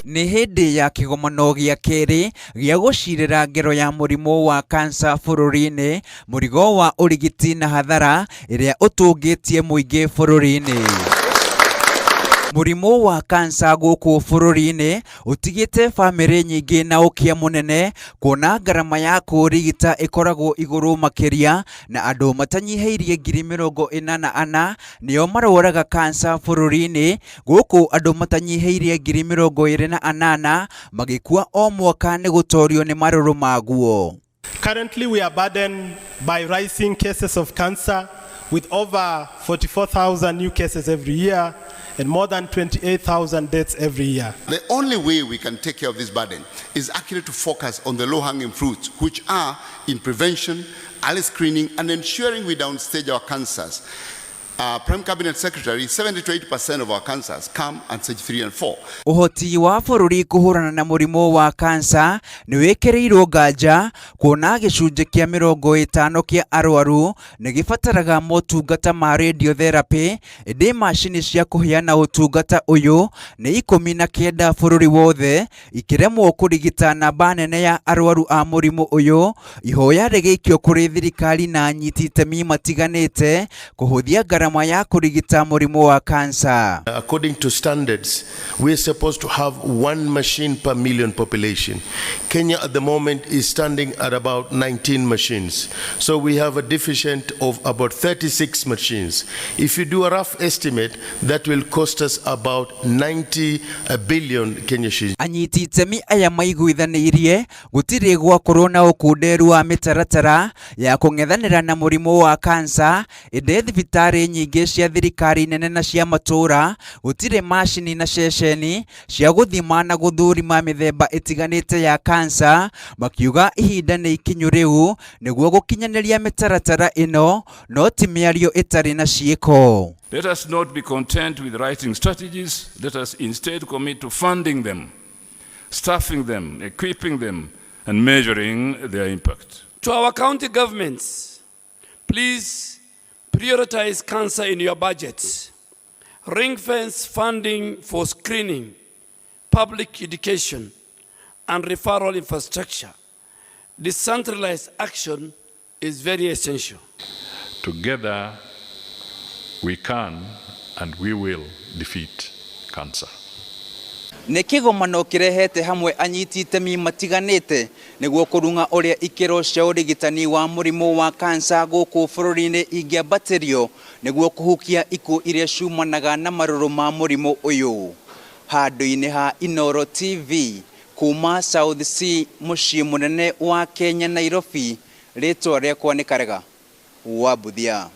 Nĩ hĩndĩ ya kĩgomano gĩa kerĩ gĩa gũcirĩra ngero ya mũrimũ wa kansa bũrũri-inĩ, mũrigo wa ũrigiti na hathara ĩrĩa ũtũngĩtie mũingĩ bũrũri-inĩ. Mũrimũ wa kansa gũkũ bũrũri-inĩ ũtigĩte bamĩrĩ nyingĩ na ũkĩa mũnene, kuona ngarama ya kũrigita ĩkoragwo igũrũ makĩria, na andũ matanyihĩirie 84,000 nĩo marwaraga kansa bũrũri-inĩ, gũkũ andũ matanyihĩirie 28,000 magĩkua o mwaka nĩ gũtorio nĩ marũrũ maguo. Currently we are burdened by rising cases of cancer with over 44,000 new cases every year and more than 28,000 deaths every year. The only way we can take care of this burden is actually to focus on the low-hanging fruits, which are in prevention, early screening, and ensuring we downstage our cancers. Prime Cabinet Secretary, 70 to 80% of our cancers come at stage 3 and 4. Ũhoti wa bũrũri kũhũrana na mũrimũ wa kansa nĩ wĩkĩrĩirwo nganja, kuona gĩcunjĩ kĩa 50 kĩa arwaru nĩ gĩbataraga motungata ma radiotherapy, ĩndĩ macini cia kũheana ũtungata ũyũ nĩ 19 bũrũri wothe, ikĩremwo kũrigita namba nene ya arwaru a mũrimũ ũyũ. Ihoya rĩgĩikio kũrĩ thirikari na anyiti itemi matiganĩte kũhũthia ngarama ya kũrigita mũrimũ wa kansa. According to standards, we're supposed to have 1 machine per million population. Kenya at the moment is standing at about 19 machines. So we have a deficit of about 36 machines. If you do a rough estimate, that will cost us about 90 billion Kenya shillings. Anyiti itemi aya maiguithanĩirie gũtirĩ gwakorwo na ũkunderu wa mĩtaratara ya kũng'ethanĩra na mũrimũ wa kansa, ĩndĩ thibitarĩ nyingĩ cia thirikari nene na cia matũra gũtirĩ macini na ceceni cia gũthima na gũthũrima mĩthemba ĩtiganĩte ya kansa, makiuga ihinda nĩ ikinyu rĩu nĩguo gũkinyanĩria mĩtaratara ĩno, no ti mĩario ĩtarĩ na ciĩko. Let us not be content with writing strategies. Let us instead commit to funding them, staffing them, equipping them, and measuring their impact. To our county governments, please prioritize cancer in your budgets. Ring-fence funding for screening, public education, and referral infrastructure. Decentralized action is very essential. Together, we can and we will defeat cancer. Nĩ kĩgomano kĩrehete hamwe anyiti itemi matiganĩte nĩguo kũrunga ũrĩa ikĩro cia ũrigitani wa mũrimũ wa kansa gũkũ bũrũri-inĩ ingĩambatĩrio nĩguo kũhukia ikuũ iria ciumanaga na marũrũ ma mũrimũ ũyũ. Handũ-inĩ ha Inooro TV kuma South Sea, mũciĩ mũnene wa Kenya, Nairobi, rĩtwa rĩakwa nĩ Karega wa Buthia.